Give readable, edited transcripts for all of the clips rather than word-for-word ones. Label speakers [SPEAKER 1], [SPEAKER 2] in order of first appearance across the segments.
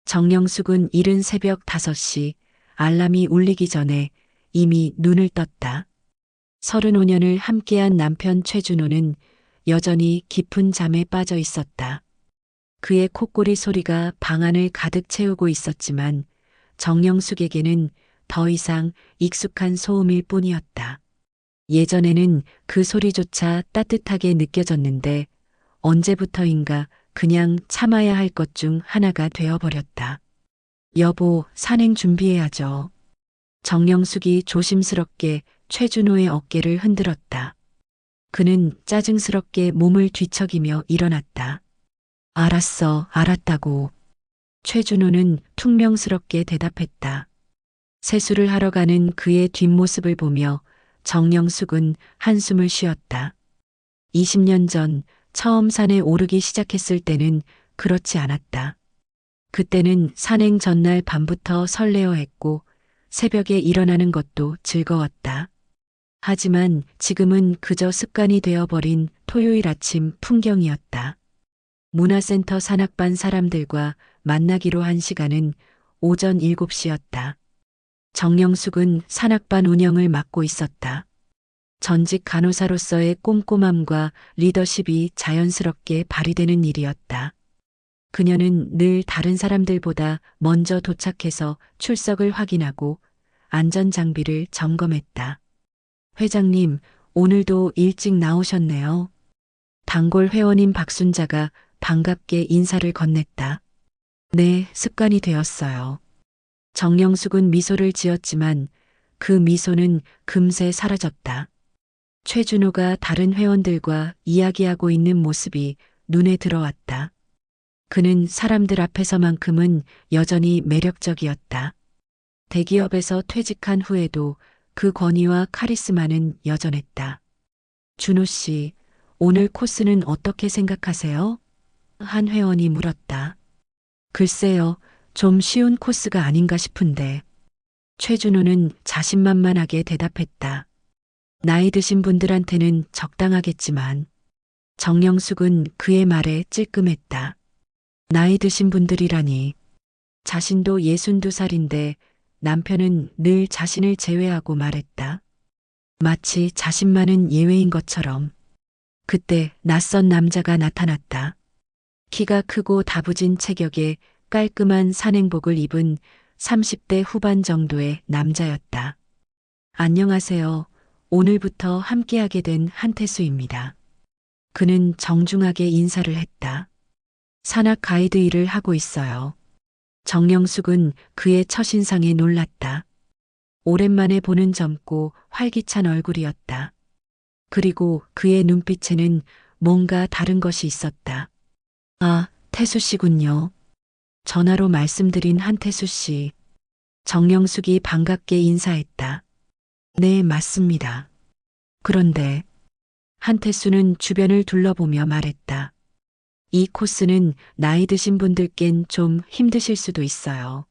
[SPEAKER 1] 정영숙은 이른 새벽 5시 알람이 울리기 전에 이미 눈을 떴다. 35년을 함께한 남편 최준호는 여전히 깊은 잠에 빠져 있었다. 그의 콧구리 소리가 방 안을 가득 채우고 있었지만 정영숙에게는 더 이상 익숙한 소음일 뿐이었다. 예전에는 그 소리조차 따뜻하게 느껴졌는데 언제부터인가 그냥 참아야 할 것 중 하나가 되어버렸다. 여보, 산행 준비해야죠. 정영숙이 조심스럽게 최준호의 어깨를 흔들었다. 그는 짜증스럽게 몸을 뒤척이며 일어났다. 알았어, 알았다고. 최준호는 퉁명스럽게 대답했다. 세수를 하러 가는 그의 뒷모습을 보며 정영숙은 한숨을 쉬었다. 20년 전 처음 산에 오르기 시작했을 때는 그렇지 않았다. 그때는 산행 전날 밤부터 설레어 했고 새벽에 일어나는 것도 즐거웠다. 하지만 지금은 그저 습관이 되어버린 토요일 아침 풍경이었다. 문화센터 산악반 사람들과 만나기로 한 시간은 오전 7시였다. 정영숙은 산악반 운영을 맡고 있었다. 전직 간호사로서의 꼼꼼함과 리더십이 자연스럽게 발휘되는 일이었다. 그녀는 늘 다른 사람들보다 먼저 도착해서 출석을 확인하고 안전장비를 점검했다. 회장님, 오늘도 일찍 나오셨네요. 단골 회원인 박순자가 반갑게 인사를 건넸다. 네, 습관이 되었어요. 정영숙은 미소를 지었지만 그 미소는 금세 사라졌다. 최준호가 다른 회원들과 이야기하고 있는 모습이 눈에 들어왔다. 그는 사람들 앞에서만큼은 여전히 매력적이었다. 대기업에서 퇴직한 후에도 그 권위와 카리스마는 여전했다. 준호 씨, 오늘 코스는 어떻게 생각하세요? 한 회원이 물었다. 글쎄요, 좀 쉬운 코스가 아닌가 싶은데. 최준호는 자신만만하게 대답했다. 나이 드신 분들한테는 적당하겠지만. 정영숙은 그의 말에 찔끔했다. 나이 드신 분들이라니. 자신도 62살인데 남편은 늘 자신을 제외하고 말했다. 마치 자신만은 예외인 것처럼. 그때 낯선 남자가 나타났다. 키가 크고 다부진 체격에 깔끔한 산행복을 입은 30대 후반 정도의 남자였다. 안녕하세요. 오늘부터 함께하게 된 한태수입니다. 그는 정중하게 인사를 했다. 산악 가이드 일을 하고 있어요. 정영숙은 그의 첫인상에 놀랐다. 오랜만에 보는 젊고 활기찬 얼굴이었다. 그리고 그의 눈빛에는 뭔가 다른 것이 있었다. 아, 태수 씨군요. 전화로 말씀드린 한태수 씨. 정영숙이 반갑게 인사했다. 네, 맞습니다. 그런데 한태수는 주변을 둘러보며 말했다. 이 코스는 나이 드신 분들께는 좀 힘드실 수도 있어요.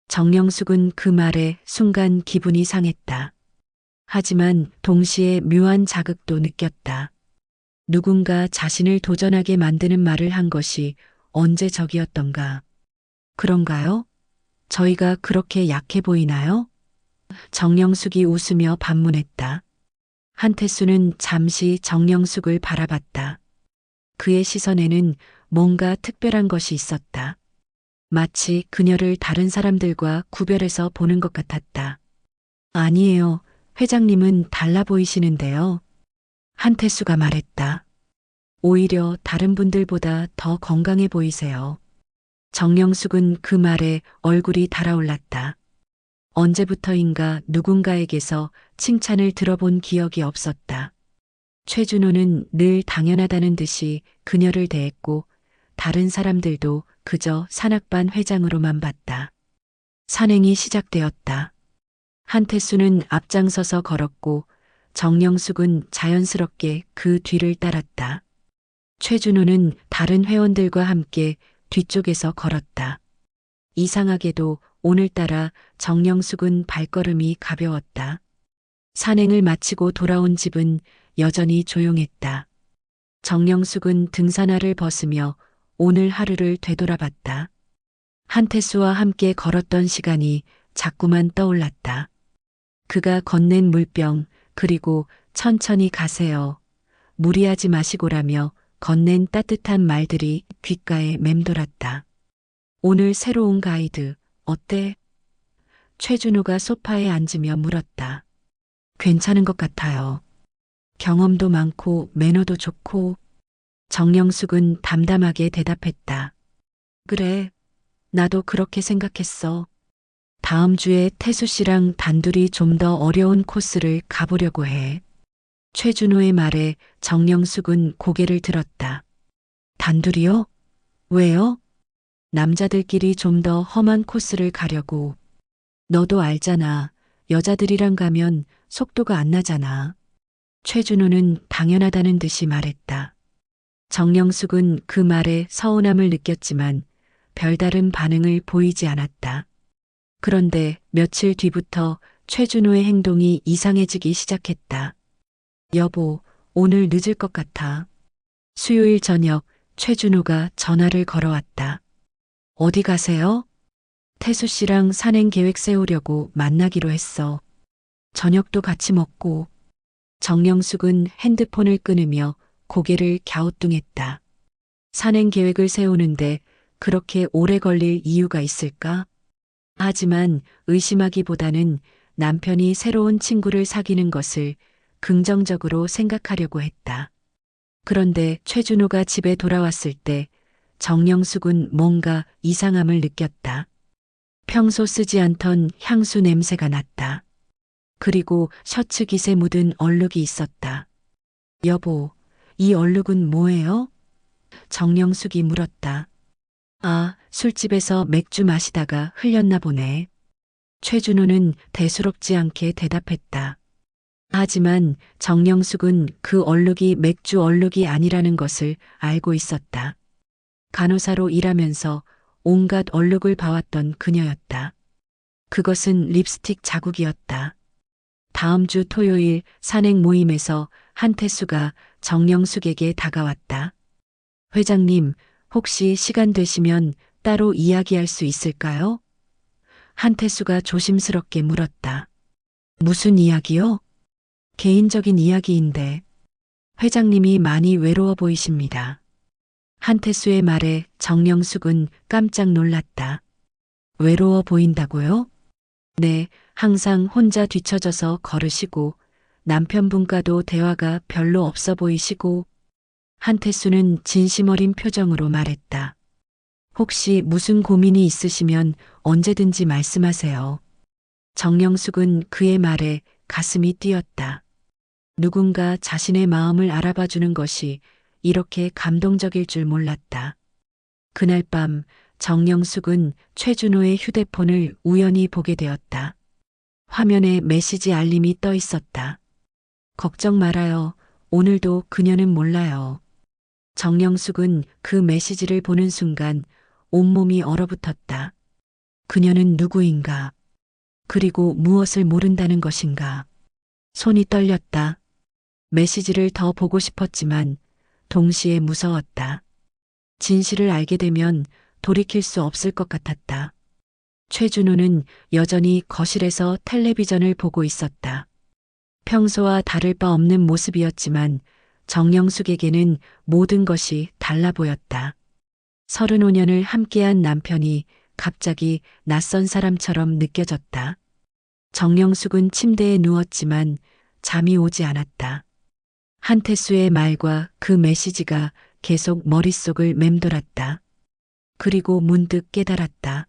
[SPEAKER 1] 정영숙은 그 말에 순간 기분이 상했다. 하지만 동시에 묘한 자극도 느꼈다. 누군가 자신을 도전하게 만드는 말을 한 것이 언제 적이었던가. 그런가요? 저희가 그렇게 약해 보이나요? 정영숙이 웃으며 반문했다. 한태수는 잠시 정영숙을 바라봤다. 그의 시선에는 뭔가 특별한 것이 있었다. 마치 그녀를 다른 사람들과 구별해서 보는 것 같았다. 아니에요. 회장님은 달라 보이시는데요. 한태수가 말했다. 오히려 다른 분들보다 더 건강해 보이세요. 정영숙은 그 말에 얼굴이 달아올랐다. 언제부터인가 누군가에게서 칭찬을 들어본 기억이 없었다. 최준호는 늘 당연하다는 듯이 그녀를 대했고 다른 사람들도 그저 산악반 회장으로만 봤다. 산행이 시작되었다. 한태수는 앞장서서 걸었고 정영숙은 자연스럽게 그 뒤를 따랐다. 최준호는 다른 회원들과 함께 뒤쪽에서 걸었다. 이상하게도 오늘따라 정영숙은 발걸음이 가벼웠다. 산행을 마치고 돌아온 집은 여전히 조용했다. 정영숙은 등산화를 벗으며 오늘 하루를 되돌아봤다. 한태수와 함께 걸었던 시간이 자꾸만 떠올랐다. 그가 건넨 물병, 그리고 천천히 가세요. 무리하지 마시고라며 건넨 따뜻한 말들이 귓가에 맴돌았다. 오늘 새로 운 가이드, 어때? 최준호가 소파에 앉으며 물었다. 괜찮은 것 같아요. 경험도 많고 매너도 좋고. 정영숙은 담담하게 대답했다. 그래, 나도 그렇게 생각했어. 다음 주에 태수 씨랑 단둘이 좀 더 어려운 코스를 가보려고 해. 최준호의 말에 정영숙은 고개를 들었다. 단둘이요? 왜요? 남자들끼리 좀 더 험한 코스를 가려고. 너도 알잖아. 여자들이랑 가면 속도가 안 나잖아. 최준호는 당연하다는 듯이 말했다. 정영숙은 그 말에 서운함을 느꼈지만 별다른 반응을 보이지 않았다. 그런데 며칠 뒤부터 최준호의 행동이 이상해지기 시작했다. 여보, 오늘 늦을 것 같아. 수요일 저녁 최준호가 전화를 걸어왔다. 어디 가세요? 태수 씨랑 산행 계획 세우려고 만나기로 했어. 저녁도 같이 먹고. 정영숙은 핸드폰을 끊으며 고개를 갸우뚱했다. 산행 계획을 세우는데 그렇게 오래 걸릴 이유가 있을까? 하지만 의심하기보다는 남편이 새로운 친구를 사귀는 것을 긍정적으로 생각하려고 했다. 그런데 최준호가 집에 돌아왔을 때 정영숙은 뭔가 이상함을 느꼈다. 평소 쓰지 않던 향수 냄새가 났다. 그리고 셔츠 깃에 묻은 얼룩이 있었다. 여보, 이 얼룩은 뭐예요? 정영숙이 물었다. 아, 술집에서 맥주 마시다가 흘렸나 보네. 최준호는 대수롭지 않게 대답했다. 하지만 정영숙은 그 얼룩이 맥주 얼룩이 아니라는 것을 알고 있었다. 간호사로 일하면서 온갖 얼룩을 봐왔던 그녀였다. 그것은 립스틱 자국이었다. 다음 주 토요일 산행 모임에서 한태수가 정영숙에게 다가왔다. 회장님, 혹시 시간 되시면 따로 이야기할 수 있을까요? 한태수가 조심스럽게 물었다. 무슨 이야기요? 개인적인 이야기인데. 회장님이 많이 외로워 보이십니다. 한태수의 말에 정영숙은 깜짝 놀랐다. 외로워 보인다고요? 네, 항상 혼자 뒤처져서 걸으시고 남편분과도 대화가 별로 없어 보이시고. 한태수는 진심 어린 표정으로 말했다. 혹시 무슨 고민이 있으시면 언제든지 말씀하세요. 정영숙은 그의 말에 가슴이 뛰었다. 누군가 자신의 마음을 알아봐 주는 것이 이렇게 감동적일 줄 몰랐다. 그날 밤 정영숙은 최준호의 휴대폰을 우연히 보게 되었다. 화면에 메시지 알림이 떠 있었다. 걱정 말아요. 오늘도 그녀는 몰라요. 정영숙은 그 메시지를 보는 순간 온몸이 얼어붙었다. 그녀는 누구인가? 그리고 무엇을 모른다는 것인가? 손이 떨렸다. 메시지를 더 보고 싶었지만 동시에 무서웠다. 진실을 알게 되면 돌이킬 수 없을 것 같았다. 최준호는 여전히 거실에서 텔레비전을 보고 있었다. 평소와 다를 바 없는 모습이었지만 정영숙에게는 모든 것이 달라 보였다. 35년을 함께한 남편이 갑자기 낯선 사람처럼 느껴졌다. 정영숙은 침대에 누웠지만 잠이 오지 않았다. 한태수의 말과 그 메시지가 계속 머릿속을 맴돌았다. 그리고 문득 깨달았다.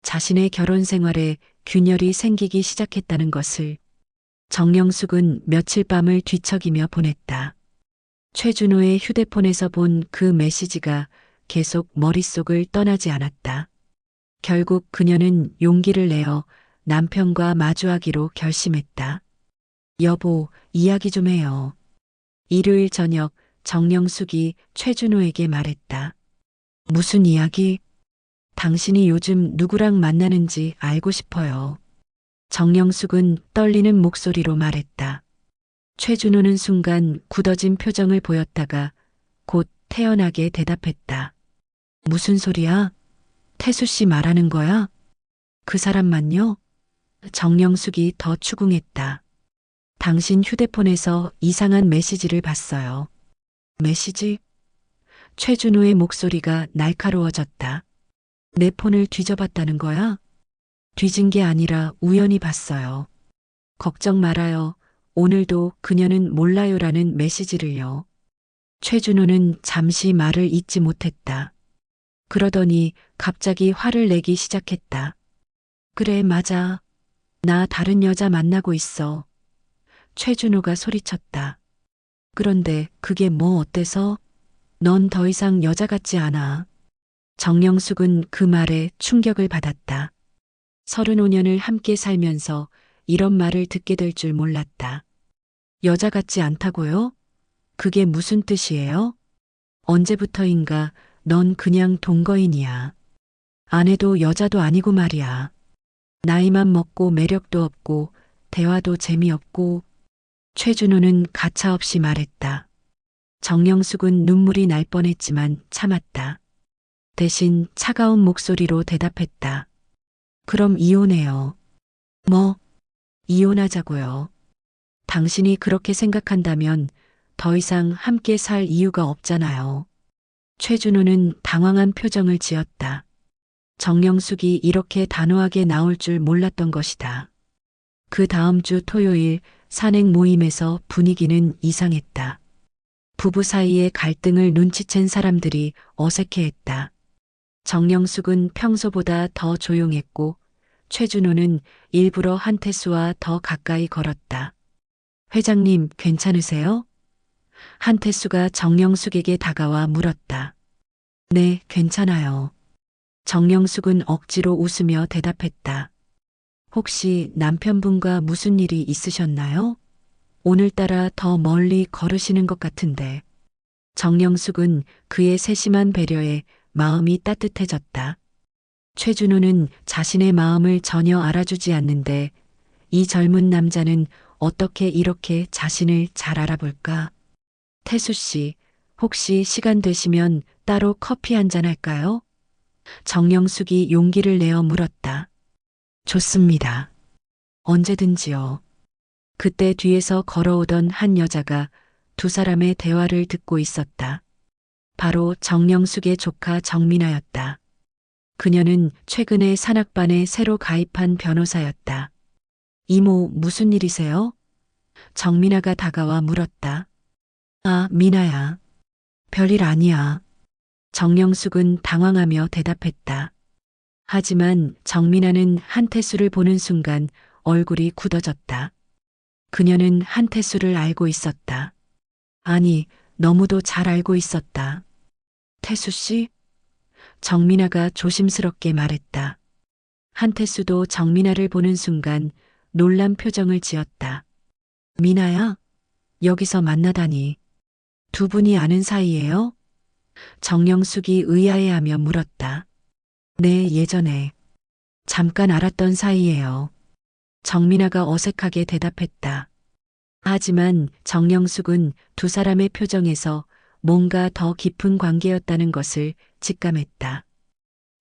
[SPEAKER 1] 자신의 결혼 생활에 균열이 생기기 시작했다는 것을. 정영숙은 며칠 밤을 뒤척이며 보냈다. 최준호의 휴대폰에서 본 그 메시지가 계속 머릿속을 떠나지 않았다. 결국 그녀는 용기를 내어 남편과 마주하기로 결심했다. 여보, 이야기 좀 해요. 일요일 저녁 정영숙이 최준호에게 말했다. 무슨 이야기? 당신이 요즘 누구랑 만나는지 알고 싶어요. 정영숙은 떨리는 목소리로 말했다. 최준호는 순간 굳어진 표정을 보였다가 곧 태연하게 대답했다. 무슨 소리야? 태수 씨 말하는 거야? 그 사람만요? 정영숙이 더 추궁했다. 당신 휴대폰에서 이상한 메시지를 봤어요. 메시지? 최준호의 목소리가 날카로워졌다. 내 폰을 뒤져봤다는 거야? 뒤진 게 아니라 우연히 봤어요. 걱정 말아요. 오늘도 그녀는 몰라요라는 메시지를요. 최준호는 잠시 말을 잇지 못했다. 그러더니 갑자기 화를 내기 시작했다. 그래, 맞아. 나 다른 여자 만나고 있어. 최준호가 소리쳤다. 그런데 그게 뭐 어때서? 넌 더 이상 여자 같지 않아. 정영숙은 그 말에 충격을 받았다. 35년을 함께 살면서 이런 말을 듣게 될 줄 몰랐다. 여자 같지 않다고요? 그게 무슨 뜻이에요? 언제부터인가 넌 그냥 동거인이야. 아내도 여자도 아니고 말이야. 나이만 먹고 매력도 없고 대화도 재미없고. 최준호는 가차없이 말했다. 정영숙은 눈물이 날 뻔했지만 참았다. 대신 차가운 목소리로 대답했다. 그럼 이혼해요. 뭐? 이혼하자고요. 당신이 그렇게 생각한다면 더 이상 함께 살 이유가 없잖아요. 최준호는 당황한 표정을 지었다. 정영숙이 이렇게 단호하게 나올 줄 몰랐던 것이다. 그 다음 주 토요일 산행 모임에서 분위기는 이상했다. 부부 사이의 갈등을 눈치챈 사람들이 어색해했다. 정영숙은 평소보다 더 조용했고 최준호는 일부러 한태수와 더 가까이 걸었다. 회장님, 괜찮으세요? 한태수가 정영숙에게 다가와 물었다. 네, 괜찮아요. 정영숙은 억지로 웃으며 대답했다. 혹시 남편분과 무슨 일이 있으셨나요? 오늘따라 더 멀리 걸으시는 것 같은데. 정영숙은 그의 세심한 배려에 마음이 따뜻해졌다. 최준호는 자신의 마음을 전혀 알아주지 않는데 이 젊은 남자는 어떻게 이렇게 자신을 잘 알아볼까? 태수 씨, 혹시 시간 되시면 따로 커피 한잔 할까요? 정영숙이 용기를 내어 물었다. 좋습니다. 언제든지요. 그때 뒤에서 걸어오던 한 여자가 두 사람의 대화를 듣고 있었다. 바로 정영숙의 조카 정민아였다. 그녀는 최근에 산악반에 새로 가입한 변호사였다. 이모, 무슨 일이세요? 정민아가 다가와 물었다. 아, 민아야. 별일 아니야. 정영숙은 당황하며 대답했다. 하지만 정민아는 한태수를 보는 순간 얼굴이 굳어졌다. 그녀는 한태수를 알고 있었다. 아니, 너무도 잘 알고 있었다. 태수 씨? 정민아가 조심스럽게 말했다. 한태수도 정민아를 보는 순간 놀란 표정을 지었다. 민아야, 여기서 만나다니. 두 분이 아는 사이예요? 정영숙이 의아해하며 물었다. 네, 예전에. 잠깐 알았던 사이예요. 정민아가 어색하게 대답했다. 하지만 정영숙은 두 사람의 표정에서 뭔가 더 깊은 관계였다는 것을 직감했다.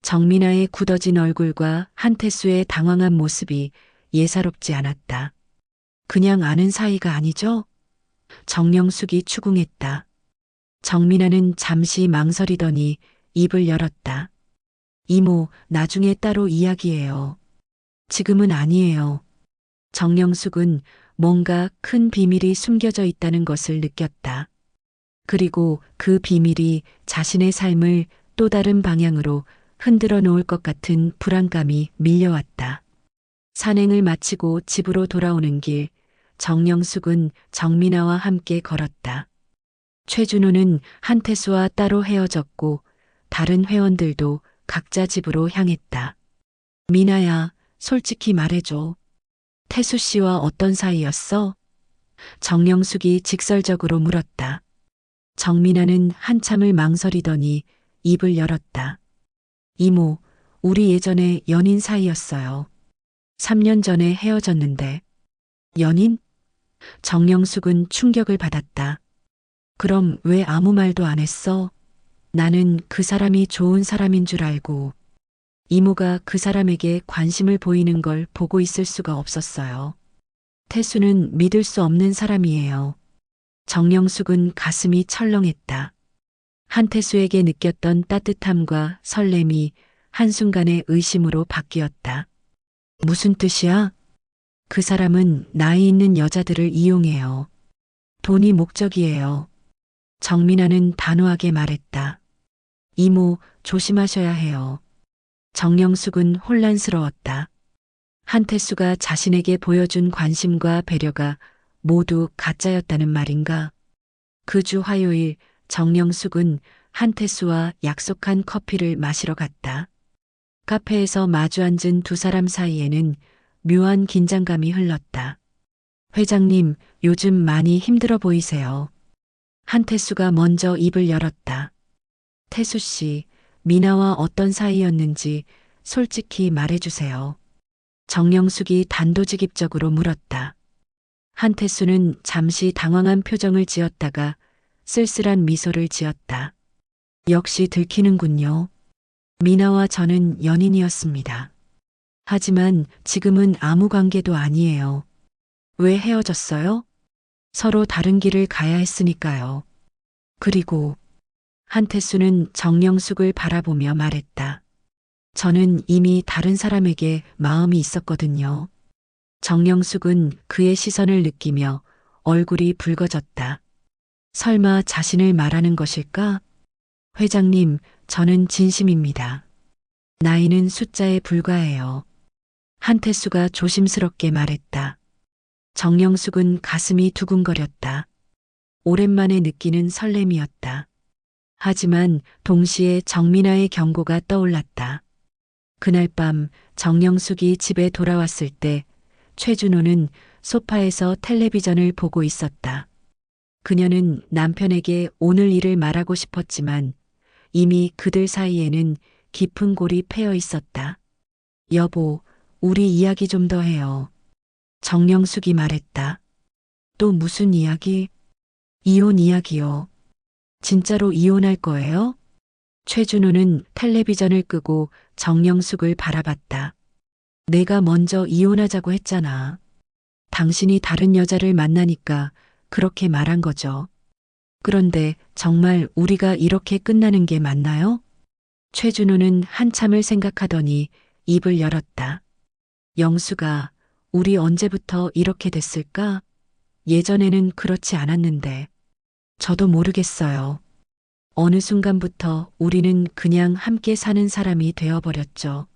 [SPEAKER 1] 정민아의 굳어진 얼굴과 한태수의 당황한 모습이 예사롭지 않았다. 그냥 아는 사이가 아니죠? 정영숙이 추궁했다. 정민아는 잠시 망설이더니 입을 열었다. 이모, 나중에 따로 이야기해요. 지금은 아니에요. 정영숙은 뭔가 큰 비밀이 숨겨져 있다는 것을 느꼈다. 그리고 그 비밀이 자신의 삶을 또 다른 방향으로 흔들어 놓을 것 같은 불안감이 밀려왔다. 산행을 마치고 집으로 돌아오는 길, 정영숙은 정민아와 함께 걸었다. 최준호는 한태수와 따로 헤어졌고 다른 회원들도 각자 집으로 향했다. 민아야, 솔직히 말해줘. 태수 씨와 어떤 사이였어? 정영숙이 직설적으로 물었다. 정민아는 한참을 망설이더니 입을 열었다. 이모, 우리 예전에 연인 사이였어요. 3년 전에 헤어졌는데. 연인? 정영숙은 충격을 받았다. 그럼 왜 아무 말도 안 했어? 나는 그 사람이 좋은 사람인 줄 알고. 이모가 그 사람에게 관심을 보이는 걸 보고 있을 수가 없었어요. 태수는 믿을 수 없는 사람이에요. 정영숙은 가슴이 철렁했다. 한태수에게 느꼈던 따뜻함과 설렘이 한순간에 의심으로 바뀌었다. 무슨 뜻이야? 그 사람은 나이 있는 여자들을 이용해요. 돈이 목적이에요. 정민아는 단호하게 말했다. 이모, 조심하셔야 해요. 정영숙은 혼란스러웠다. 한태수가 자신에게 보여준 관심과 배려가 모두 가짜였다는 말인가? 그 주 화요일 정영숙은 한태수와 약속한 커피를 마시러 갔다. 카페에서 마주 앉은 두 사람 사이에는 묘한 긴장감이 흘렀다. 회장님, 요즘 많이 힘들어 보이세요. 한태수가 먼저 입을 열었다. 태수 씨, 미나와 어떤 사이였는지 솔직히 말해주세요. 정영숙이 단도직입적으로 물었다. 한태수는 잠시 당황한 표정을 지었다가 쓸쓸한 미소를 지었다. 역시 들키는군요. 미나와 저는 연인이었습니다. 하지만 지금은 아무 관계도 아니에요. 왜 헤어졌어요? 서로 다른 길을 가야 했으니까요. 그리고 한태수는 정영숙을 바라보며 말했다. 저는 이미 다른 사람에게 마음이 있었거든요. 정영숙은 그의 시선을 느끼며 얼굴이 붉어졌다. 설마 자신을 말하는 것일까? 회장님, 저는 진심입니다. 나이는 숫자에 불과해요. 한태수가 조심스럽게 말했다. 정영숙은 가슴이 두근거렸다. 오랜만에 느끼는 설렘이었다. 하지만 동시에 정민아의 경고가 떠올랐다. 그날 밤 정영숙이 집에 돌아왔을 때 최준호는 소파에서 텔레비전을 보고 있었다. 그녀는 남편에게 오늘 일을 말하고 싶었지만 이미 그들 사이에는 깊은 골이 패여 있었다. 여보, 우리 이야기 좀 더 해요. 정영숙이 말했다. 또 무슨 이야기? 이혼 이야기요. 진짜로 이혼할 거예요? 최준호는 텔레비전을 끄고 정영숙을 바라봤다. 내가 먼저 이혼하자고 했잖아. 당신이 다른 여자를 만나니까 그렇게 말한 거죠. 그런데 정말 우리가 이렇게 끝나는 게 맞나요? 최준호는 한참을 생각하더니 입을 열었다. 영수가, 우리 언제부터 이렇게 됐을까? 예전에는 그렇지 않았는데. 저도 모르겠어요. 어느 순간부터 우리는 그냥 함께 사는 사람이 되어버렸죠.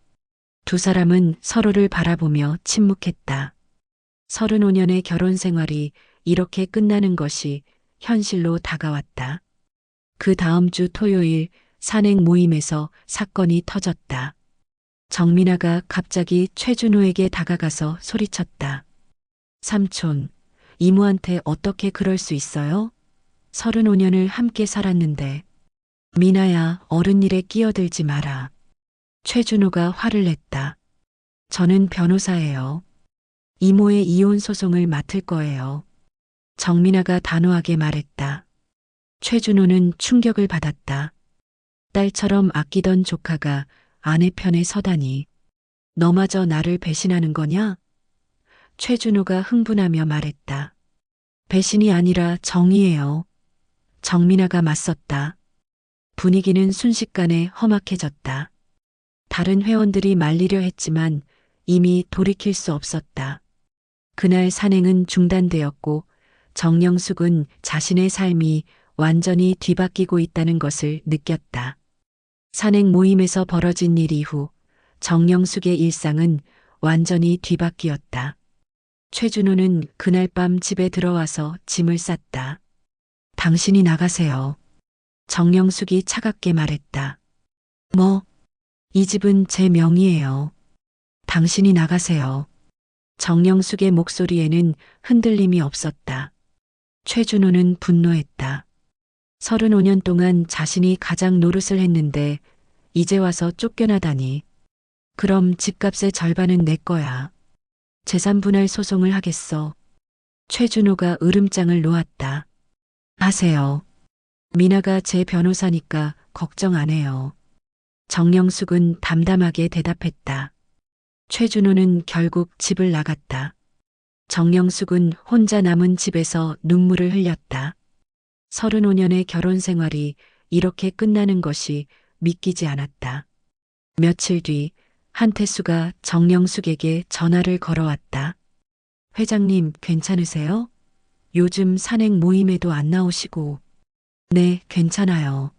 [SPEAKER 1] 두 사람은 서로를 바라보며 침묵했다. 35년의 결혼 생활이 이렇게 끝나는 것이 현실로 다가왔다. 그 다음 주 토요일 산행 모임에서 사건이 터졌다. 정민아가 갑자기 최준호에게 다가가서 소리쳤다. 삼촌, 이모한테 어떻게 그럴 수 있어요? 35년을 함께 살았는데. 미나야, 어른 일에 끼어들지 마라. 최준호가 화를 냈다. 저는 변호사예요. 이모의 이혼 소송을 맡을 거예요. 정민아가 단호하게 말했다. 최준호는 충격을 받았다. 딸처럼 아끼던 조카가 아내 편에 서다니. 너마저 나를 배신하는 거냐? 최준호가 흥분하며 말했다. 배신이 아니라 정의예요. 정민아가 맞섰다. 분위기는 순식간에 험악해졌다. 다른 회원들이 말리려 했지만 이미 돌이킬 수 없었다. 그날 산행은 중단되었고 정영숙은 자신의 삶이 완전히 뒤바뀌고 있다는 것을 느꼈다. 산행 모임에서 벌어진 일 이후 정영숙의 일상은 완전히 뒤바뀌었다. 최준호는 그날 밤 집에 들어와서 짐을 쌌다. 당신이 나가세요. 정영숙이 차갑게 말했다. 뭐? 이 집은 제 명의예요. 당신이 나가세요. 정영숙의 목소리에는 흔들림이 없었다. 최준호는 분노했다. 35년 동안 자신이 가장 노릇을 했는데 이제 와서 쫓겨나다니. 그럼 집값의 절반은 내 거야. 재산분할 소송을 하겠어. 최준호가 으름장을 놓았다. 하세요. 미나가 제 변호사니까 걱정 안 해요. 정영숙은 담담하게 대답했다. 최준호는 결국 집을 나갔다. 정영숙은 혼자 남은 집에서 눈물을 흘렸다. 35년의 결혼 생활이 이렇게 끝나는 것이 믿기지 않았다. 며칠 뒤 한태수가 정영숙에게 전화를 걸어왔다. 회장님, 괜찮으세요? 요즘 산행 모임에도 안 나오시고. 네, 괜찮아요.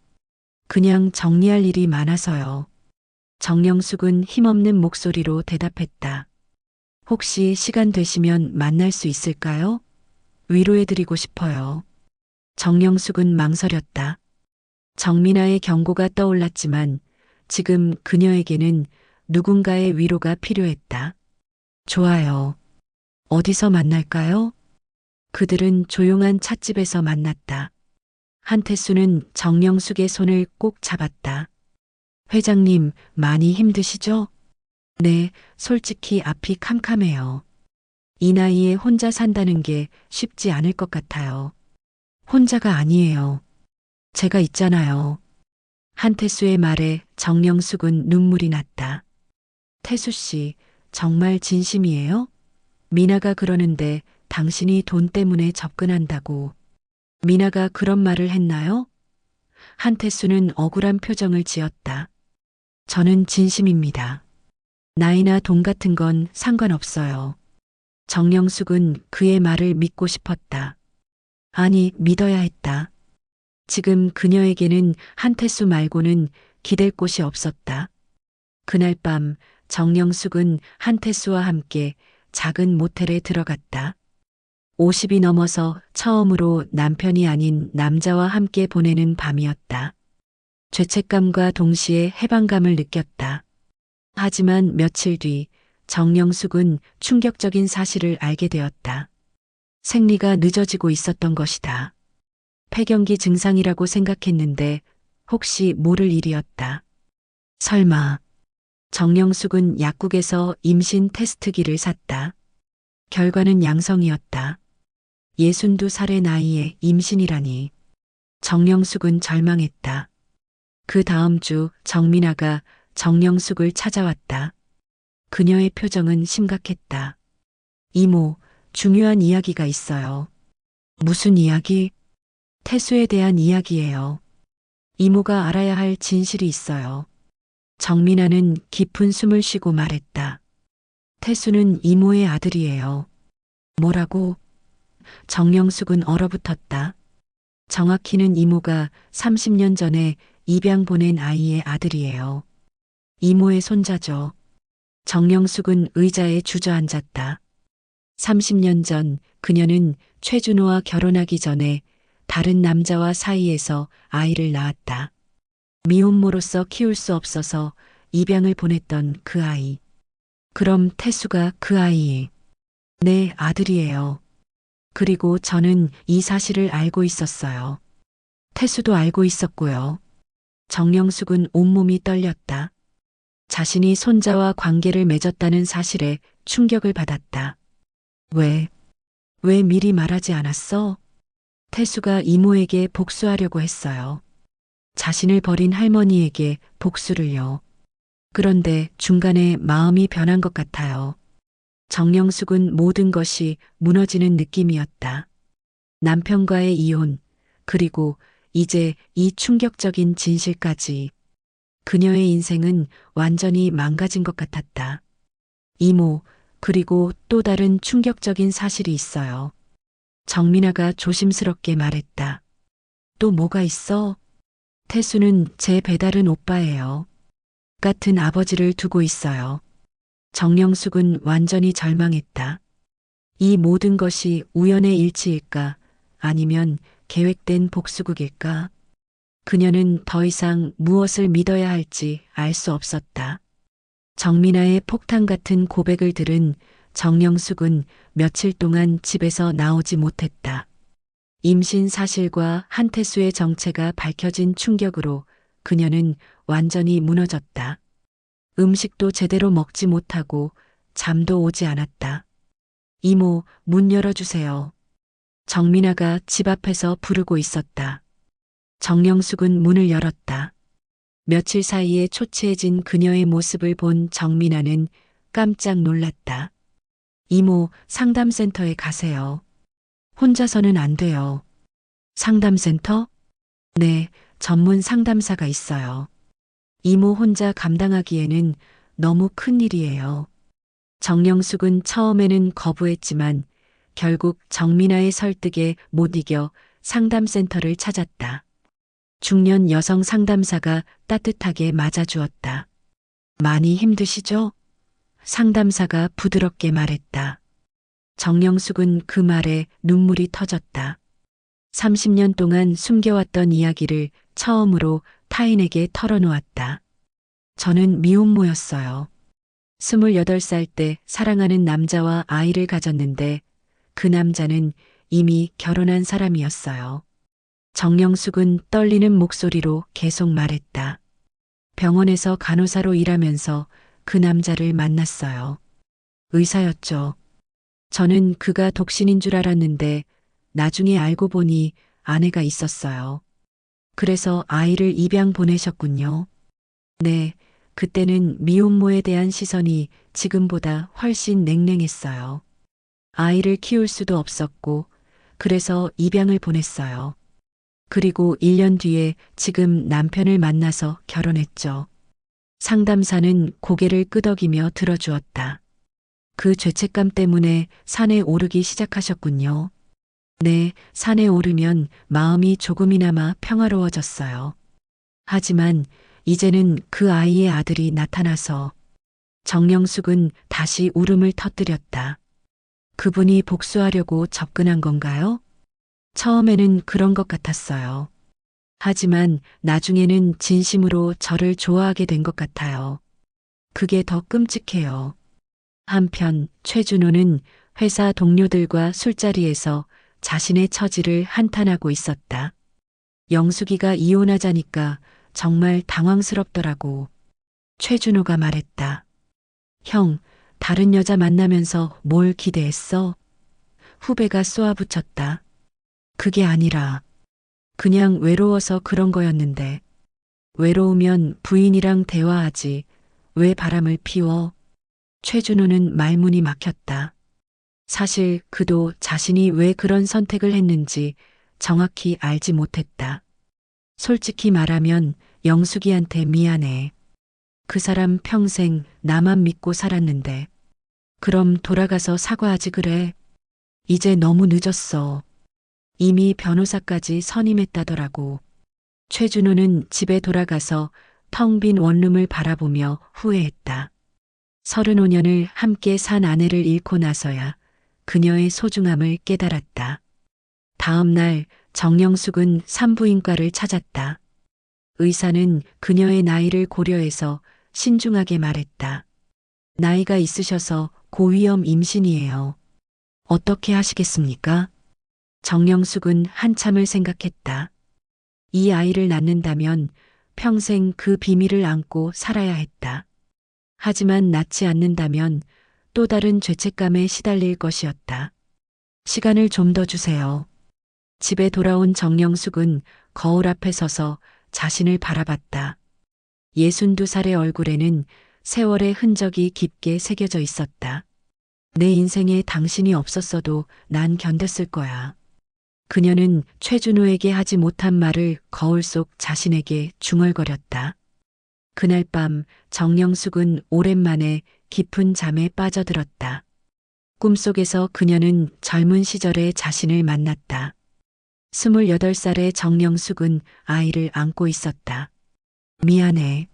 [SPEAKER 1] 그냥 정리할 일이 많아서요. 정영숙은 힘없는 목소리로 대답했다. 혹시 시간 되시면 만날 수 있을까요? 위로해드리고 싶어요. 정영숙은 망설였다. 정민아의 경고가 떠올랐지만 지금 그녀에게는 누군가의 위로가 필요했다. 좋아요. 어디서 만날까요? 그들은 조용한 찻집에서 만났다. 한태수는 정영숙의 손을 꼭 잡았다. 회장님, 많이 힘드시죠? 네, 솔직히 앞이 캄캄해요. 이 나이에 혼자 산다는 게 쉽지 않을 것 같아요. 혼자가 아니에요. 제가 있잖아요. 한태수의 말에 정영숙은 눈물이 났다. 태수 씨, 정말 진심이에요? 미나가 그러는데 당신이 돈 때문에 접근한다고. 미나가 그런 말을 했나요? 한태수는 억울한 표정을 지었다. 저는 진심입니다. 나이나 돈 같은 건 상관없어요. 정영숙은 그의 말을 믿고 싶었다. 아니, 믿어야 했다. 지금 그녀에게는 한태수 말고는 기댈 곳이 없었다. 그날 밤 정영숙은 한태수와 함께 작은 모텔에 들어갔다. 50이 넘어서 처음으로 남편이 아닌 남자와 함께 보내는 밤이었다. 죄책감과 동시에 해방감을 느꼈다. 하지만 며칠 뒤 정영숙은 충격적인 사실을 알게 되었다. 생리가 늦어지고 있었던 것이다. 폐경기 증상이라고 생각했는데 혹시 모를 일이었다. 설마. 정영숙은 약국에서 임신 테스트기를 샀다. 결과는 양성이었다. 62살의 나이에 임신이라니. 정영숙은 절망했다. 그 다음 주 정민아가 정영숙을 찾아왔다. 그녀의 표정은 심각했다. 이모, 중요한 이야기가 있어요. 무슨 이야기? 태수에 대한 이야기예요. 이모가 알아야 할 진실이 있어요. 정민아는 깊은 숨을 쉬고 말했다. 태수는 이모의 아들이에요. 뭐라고? 정영숙은 얼어붙었다. 정확히는 이모가 30년 전에 입양 보낸 아이의 아들이에요. 이모의 손자죠. 정영숙은 의자에 주저앉았다. 30년 전 그녀는 최준호와 결혼하기 전에 다른 남자와 사이에서 아이를 낳았다. 미혼모로서 키울 수 없어서 입양을 보냈던 그 아이. 그럼 태수가 그 아이의 내 아들이에요. 그리고 저는 이 사실을 알고 있었어요. 태수도 알고 있었고요. 정영숙은 온몸이 떨렸다. 자신이 손자와 관계를 맺었다는 사실에 충격을 받았다. 왜 미리 말하지 않았어? 태수가 이모에게 복수하려고 했어요. 자신을 버린 할머니에게 복수를요. 그런데 중간에 마음이 변한 것 같아요. 정영숙은 모든 것이 무너지는 느낌이었다. 남편과의 이혼, 그리고 이제 이 충격적인 진실까지. 그녀의 인생은 완전히 망가진 것 같았다. 이모, 그리고 또 다른 충격적인 사실이 있어요. 정민아가 조심스럽게 말했다. 또 뭐가 있어? 태수는 제 배다른 오빠예요. 같은 아버지를 두고 있어요. 정영숙은 완전히 절망했다. 이 모든 것이 우연의 일치일까? 아니면 계획된 복수극일까? 그녀는 더 이상 무엇을 믿어야 할지 알 수 없었다. 정민아의 폭탄 같은 고백을 들은 정영숙은 며칠 동안 집에서 나오지 못했다. 임신 사실과 한태수의 정체가 밝혀진 충격으로 그녀는 완전히 무너졌다. 음식도 제대로 먹지 못하고 잠도 오지 않았다. 이모, 문 열어주세요. 정민아가 집 앞에서 부르고 있었다. 정영숙은 문을 열었다. 며칠 사이에 초췌해진 그녀의 모습을 본 정민아는 깜짝 놀랐다. 이모, 상담센터에 가세요. 혼자서는 안 돼요. 상담센터? 네, 전문 상담사가 있어요. 이모 혼자 감당하기에는 너무 큰 일이에요. 정영숙은 처음에는 거부했지만 결국 정민아의 설득에 못 이겨 상담센터를 찾았다. 중년 여성 상담사가 따뜻하게 맞아주었다. 많이 힘드시죠? 상담사가 부드럽게 말했다. 정영숙은 그 말에 눈물이 터졌다. 30년 동안 숨겨왔던 이야기를 처음으로 타인에게 털어놓았다. 저는 미혼모였어요. 28살 때 사랑하는 남자와 아이를 가졌는데 그 남자는 이미 결혼한 사람이었어요. 정영숙은 떨리는 목소리로 계속 말했다. 병원에서 간호사로 일하면서 그 남자를 만났어요. 의사였죠. 저는 그가 독신인 줄 알았는데 나중에 알고 보니 아내가 있었어요. 그래서 아이를 입양 보내셨군요. 네, 그때는 미혼모에 대한 시선이 지금보다 훨씬 냉랭했어요. 아이를 키울 수도 없었고, 그래서 입양을 보냈어요. 그리고 1년 뒤에 지금 남편을 만나서 결혼했죠. 상담사는 고개를 끄덕이며 들어주었다. 그 죄책감 때문에 산에 오르기 시작하셨군요. 네, 산에 오르면 마음이 조금이나마 평화로워졌어요. 하지만 이제는 그 아이의 아들이 나타나서 정영숙은 다시 울음을 터뜨렸다. 그분이 복수하려고 접근한 건가요? 처음에는 그런 것 같았어요. 하지만 나중에는 진심으로 저를 좋아하게 된 것 같아요. 그게 더 끔찍해요. 한편 최준호는 회사 동료들과 술자리에서 자신의 처지를 한탄하고 있었다. 영숙이가 이혼하자니까 정말 당황스럽더라고. 최준호가 말했다. 형, 다른 여자 만나면서 뭘 기대했어? 후배가 쏘아붙였다. 그게 아니라 그냥 외로워서 그런 거였는데 외로우면 부인이랑 대화하지 왜 바람을 피워? 최준호는 말문이 막혔다. 사실 그도 자신이 왜 그런 선택을 했는지 정확히 알지 못했다. 솔직히 말하면 영숙이한테 미안해. 그 사람 평생 나만 믿고 살았는데. 그럼 돌아가서 사과하지 그래. 이제 너무 늦었어. 이미 변호사까지 선임했다더라고. 최준호는 집에 돌아가서 텅 빈 원룸을 바라보며 후회했다. 35년을 함께 산 아내를 잃고 나서야 그녀의 소중함을 깨달았다. 다음 날 정영숙은 산부인과를 찾았다. 의사는 그녀의 나이를 고려해서 신중하게 말했다. 나이가 있으셔서 고위험 임신이에요. 어떻게 하시겠습니까? 정영숙은 한참을 생각했다. 이 아이를 낳는다면 평생 그 비밀을 안고 살아야 했다. 하지만 낳지 않는다면 또 다른 죄책감에 시달릴 것이었다. 시간을 좀 더 주세요. 집에 돌아온 정영숙은 거울 앞에 서서 자신을 바라봤다. 62살의 얼굴에는 세월의 흔적이 깊게 새겨져 있었다. 내 인생에 당신이 없었어도 난 견뎠을 거야. 그녀는 최준호에게 하지 못한 말을 거울 속 자신에게 중얼거렸다. 그날 밤 정영숙은 오랜만에 깊은 잠에 빠져들었다. 꿈속에서 그녀는 젊은 시절의 자신을 만났다. 28살의 정영숙은 아이를 안고 있었다. 미안해.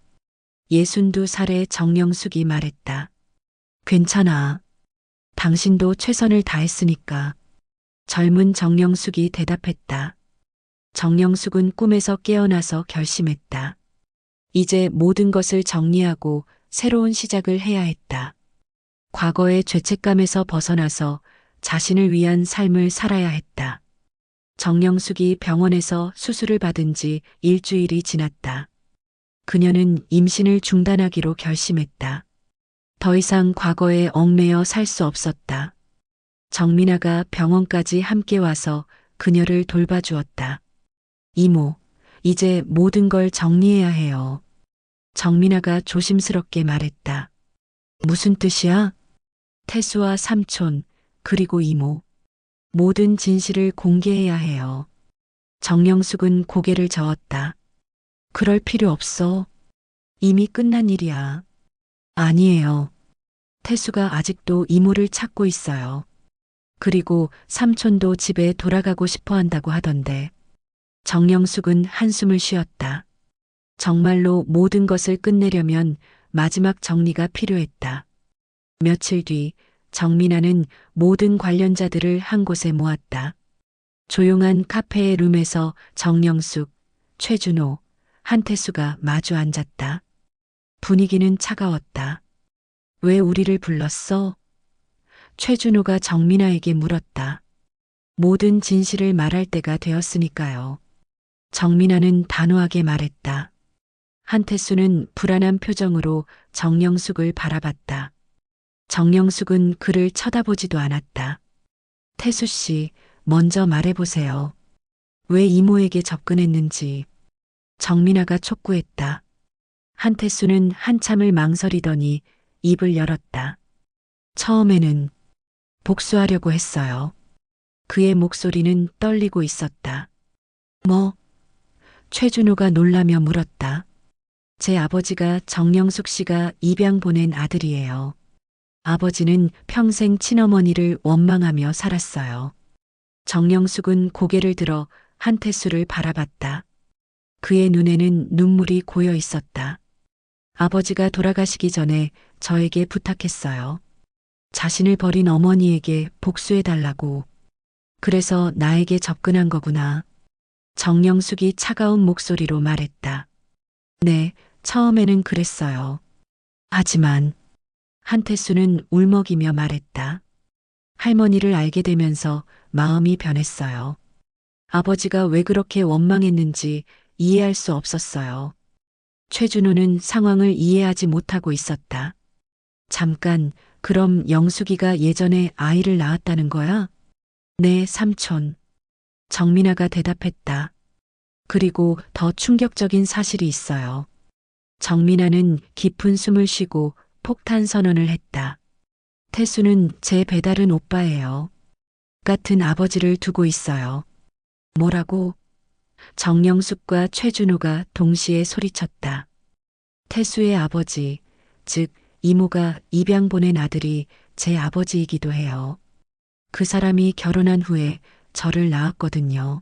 [SPEAKER 1] 62살의 정영숙이 말했다. 괜찮아. 당신도 최선을 다했으니까. 젊은 정영숙이 대답했다. 정영숙은 꿈에서 깨어나서 결심했다. 이제 모든 것을 정리하고 새로운 시작을 해야 했다. 과거의 죄책감에서 벗어나서 자신을 위한 삶을 살아야 했다. 정영숙이 병원에서 수술을 받은 지 일주일이 지났다. 그녀는 임신을 중단하기로 결심했다. 더 이상 과거에 얽매여 살 수 없었다. 정민아가 병원까지 함께 와서 그녀를 돌봐주었다. 이모, 이제 모든 걸 정리해야 해요. 정민아가 조심스럽게 말했다. 무슨 뜻이야? 태수와 삼촌, 그리고 이모. 모든 진실을 공개해야 해요. 정영숙은 고개를 저었다. 그럴 필요 없어. 이미 끝난 일이야. 아니에요. 태수가 아직도 이모를 찾고 있어요. 그리고 삼촌도 집에 돌아가고 싶어 한다고 하던데. 정영숙은 한숨을 쉬었다. 정말로 모든 것을 끝내려면 마지막 정리가 필요했다. 며칠 뒤 정민아는 모든 관련자들을 한 곳에 모았다. 조용한 카페의 룸에서 정영숙, 최준호, 한태수가 마주 앉았다. 분위기는 차가웠다. 왜 우리를 불렀어? 최준호가 정민아에게 물었다. 모든 진실을 말할 때가 되었으니까요. 정민아는 단호하게 말했다. 한태수는 불안한 표정으로 정영숙을 바라봤다. 정영숙은 그를 쳐다보지도 않았다. 태수 씨, 먼저 말해보세요. 왜 이모에게 접근했는지. 정민아가 촉구했다. 한태수는 한참을 망설이더니 입을 열었다. 처음에는 복수하려고 했어요. 그의 목소리는 떨리고 있었다. 뭐? 최준호가 놀라며 물었다. 제 아버지가 정영숙 씨가 입양 보낸 아들이에요. 아버지는 평생 친어머니를 원망하며 살았어요. 정영숙은 고개를 들어 한태수를 바라봤다. 그의 눈에는 눈물이 고여 있었다. 아버지가 돌아가시기 전에 저에게 부탁했어요. 자신을 버린 어머니에게 복수해달라고. 그래서 나에게 접근한 거구나. 정영숙이 차가운 목소리로 말했다. 네, 처음에는 그랬어요. 하지만 한태수는 울먹이며 말했다. 할머니를 알게 되면서 마음이 변했어요. 아버지가 왜 그렇게 원망했는지 이해할 수 없었어요. 최준호는 상황을 이해하지 못하고 있었다. 잠깐, 그럼 영숙이가 예전에 아이를 낳았다는 거야? 네, 삼촌. 정민아가 대답했다. 그리고 더 충격적인 사실이 있어요. 정민아는 깊은 숨을 쉬고 폭탄 선언을 했다. 태수는 제 배다른 오빠예요. 같은 아버지를 두고 있어요. 뭐라고? 정영숙과 최준호가 동시에 소리쳤다. 태수의 아버지, 즉 이모가 입양 보낸 아들이 제 아버지이기도 해요. 그 사람이 결혼한 후에 저를 낳았거든요.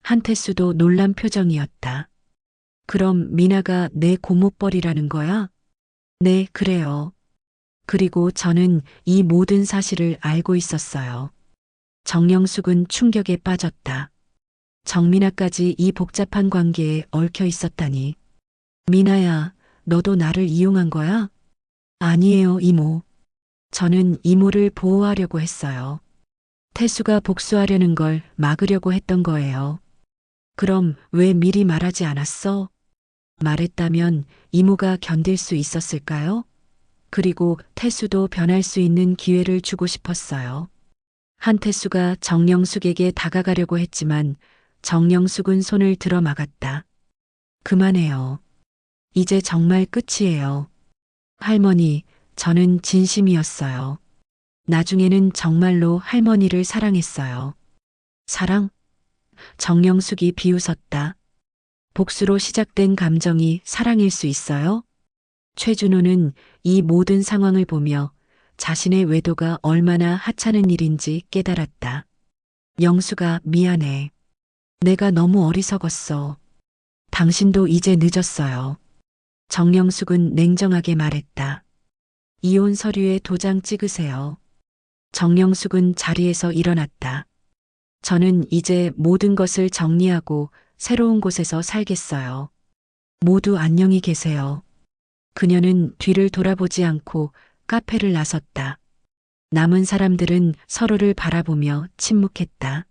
[SPEAKER 1] 한태수도 놀란 표정이었다. 그럼 미나가 내 고모뻘이라는 거야? 네, 그래요. 그리고 저는 이 모든 사실을 알고 있었어요. 정영숙은 충격에 빠졌다. 정민아까지 이 복잡한 관계에 얽혀 있었다니. 미나야, 너도 나를 이용한 거야? 아니에요, 이모. 저는 이모를 보호하려고 했어요. 태수가 복수하려는 걸 막으려고 했던 거예요. 그럼 왜 미리 말하지 않았어? 말했다면 이모가 견딜 수 있었을까요? 그리고 태수도 변할 수 있는 기회를 주고 싶었어요. 한태수가 정영숙에게 다가가려고 했지만 정영숙은 손을 들어 막았다. 그만해요. 이제 정말 끝이에요. 할머니, 저는 진심이었어요. 나중에는 정말로 할머니를 사랑했어요. 사랑? 정영숙이 비웃었다. 복수로 시작된 감정이 사랑일 수 있어요? 최준호는 이 모든 상황을 보며 자신의 외도가 얼마나 하찮은 일인지 깨달았다. 영수가 미안해. 내가 너무 어리석었어. 당신도 이제 늦었어요. 정영숙은 냉정하게 말했다. 이혼 서류에 도장 찍으세요. 정영숙은 자리에서 일어났다. 저는 이제 모든 것을 정리하고 새로운 곳에서 살겠어요. 모두 안녕히 계세요. 그녀는 뒤를 돌아보지 않고 카페를 나섰다. 남은 사람들은 서로를 바라보며 침묵했다.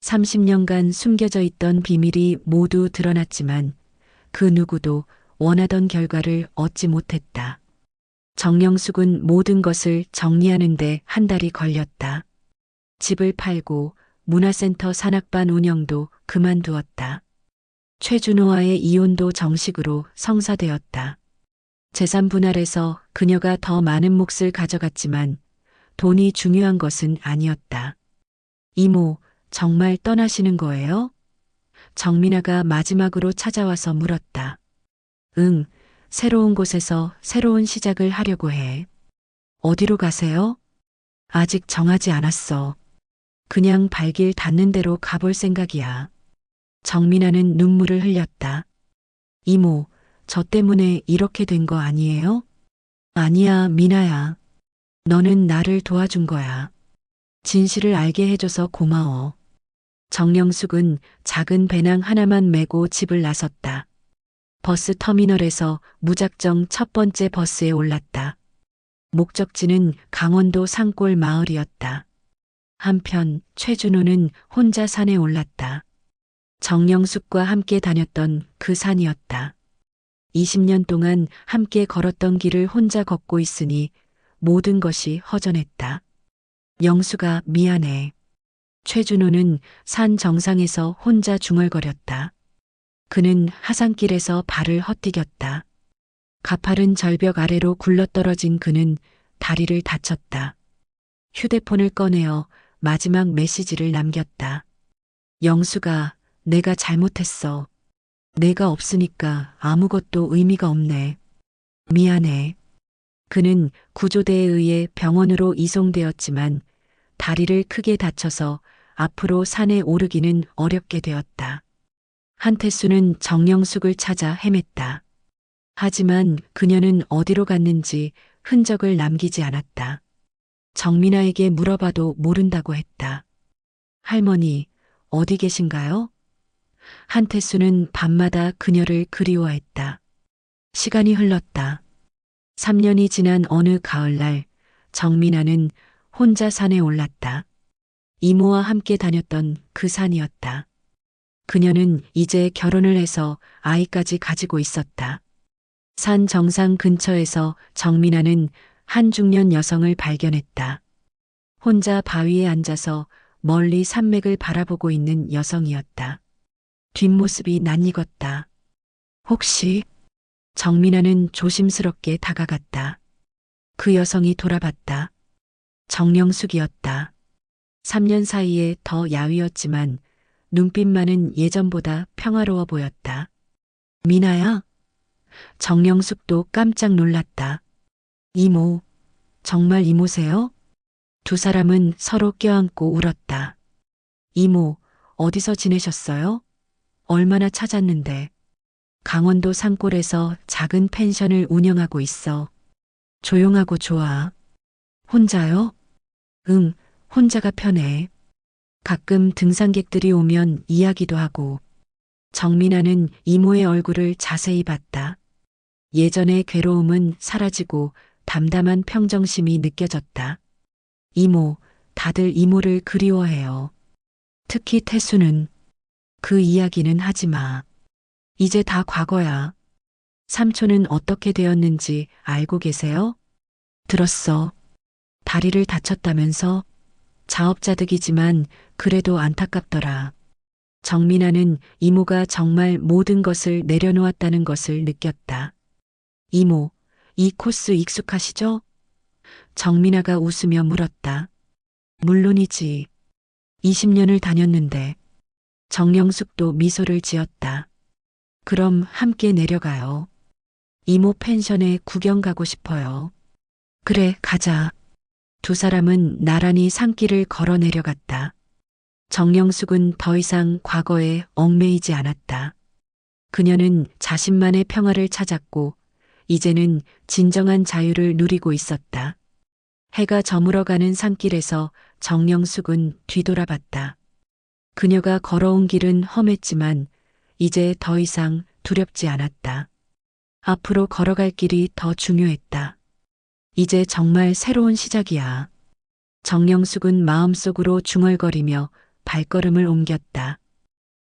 [SPEAKER 1] 30년간 숨겨져 있던 비밀이 모두 드러났지만 그 누구도 원하던 결과를 얻지 못했다. 정영숙은 모든 것을 정리하는데 한 달이 걸렸다. 집을 팔고 문화센터 산악반 운영도 그만두었다. 최준호와의 이혼도 정식으로 성사되었다. 재산 분할에서 그녀가 더 많은 몫을 가져갔지만 돈이 중요한 것은 아니었다. 이모, 정말 떠나시는 거예요? 정민아가 마지막으로 찾아와서 물었다. 응, 새로운 곳에서 새로운 시작을 하려고 해. 어디로 가세요? 아직 정하지 않았어. 그냥 발길 닿는 대로 가볼 생각이야. 정민아는 눈물을 흘렸다. 이모, 저 때문에 이렇게 된 거 아니에요? 아니야, 미나야. 너는 나를 도와준 거야. 진실을 알게 해줘서 고마워. 정영숙은 작은 배낭 하나만 메고 집을 나섰다. 버스 터미널에서 무작정 첫 번째 버스에 올랐다. 목적지는 강원도 산골 마을이었다. 한편 최준호는 혼자 산에 올랐다. 정영숙과 함께 다녔던 그 산이었다. 20년 동안 함께 걸었던 길을 혼자 걷고 있으니 모든 것이 허전했다. 영수가 미안해. 최준호는 산 정상에서 혼자 중얼거렸다. 그는 하산길에서 발을 헛디뎠다. 가파른 절벽 아래로 굴러떨어진 그는 다리를 다쳤다. 휴대폰을 꺼내어 마지막 메시지를 남겼다. 영수가 내가 잘못했어. 내가 없으니까 아무것도 의미가 없네. 미안해. 그는 구조대에 의해 병원으로 이송되었지만 다리를 크게 다쳐서 앞으로 산에 오르기는 어렵게 되었다. 한태수는 정영숙을 찾아 헤맸다. 하지만 그녀는 어디로 갔는지 흔적을 남기지 않았다. 정민아에게 물어봐도 모른다고 했다. 할머니, 어디 계신가요? 한태수는 밤마다 그녀를 그리워했다. 시간이 흘렀다. 3년이 지난 어느 가을날 정민아는 혼자 산에 올랐다. 이모와 함께 다녔던 그 산이었다. 그녀는 이제 결혼을 해서 아이까지 가지고 있었다. 산 정상 근처에서 정민아는 한 중년 여성을 발견했다. 혼자 바위에 앉아서 멀리 산맥을 바라보고 있는 여성이었다. 뒷모습이 낯익었다. 혹시? 정민아는 조심스럽게 다가갔다. 그 여성이 돌아봤다. 정영숙이었다. 3년 사이에 더 야위었지만 눈빛만은 예전보다 평화로워 보였다. 미나야? 정영숙도 깜짝 놀랐다. 이모, 정말 이모세요? 두 사람은 서로 껴안고 울었다. 이모, 어디서 지내셨어요? 얼마나 찾았는데. 강원도 산골에서 작은 펜션을 운영하고 있어. 조용하고 좋아. 혼자요? 응, 혼자가 편해. 가끔 등산객들이 오면 이야기도 하고. 정민아는 이모의 얼굴을 자세히 봤다. 예전의 괴로움은 사라지고 담담한 평정심이 느껴졌다. 이모, 다들 이모를 그리워해요. 특히 태수는. 그 이야기는 하지 마. 이제 다 과거야. 삼촌은 어떻게 되었는지 알고 계세요? 들었어. 다리를 다쳤다면서? 자업자득이지만 그래도 안타깝더라. 정민아는 이모가 정말 모든 것을 내려놓았다는 것을 느꼈다. 이모, 이 코스 익숙하시죠? 정민아가 웃으며 물었다. 물론이지. 20년을 다녔는데. 정영숙도 미소를 지었다. 그럼 함께 내려가요. 이모 펜션에 구경 가고 싶어요. 그래, 가자. 두 사람은 나란히 산길을 걸어 내려갔다. 정영숙은 더 이상 과거에 얽매이지 않았다. 그녀는 자신만의 평화를 찾았고 이제는 진정한 자유를 누리고 있었다. 해가 저물어가는 산길에서 정영숙은 뒤돌아봤다. 그녀가 걸어온 길은 험했지만 이제 더 이상 두렵지 않았다. 앞으로 걸어갈 길이 더 중요했다. 이제 정말 새로운 시작이야. 정영숙은 마음속으로 중얼거리며 발걸음을 옮겼다.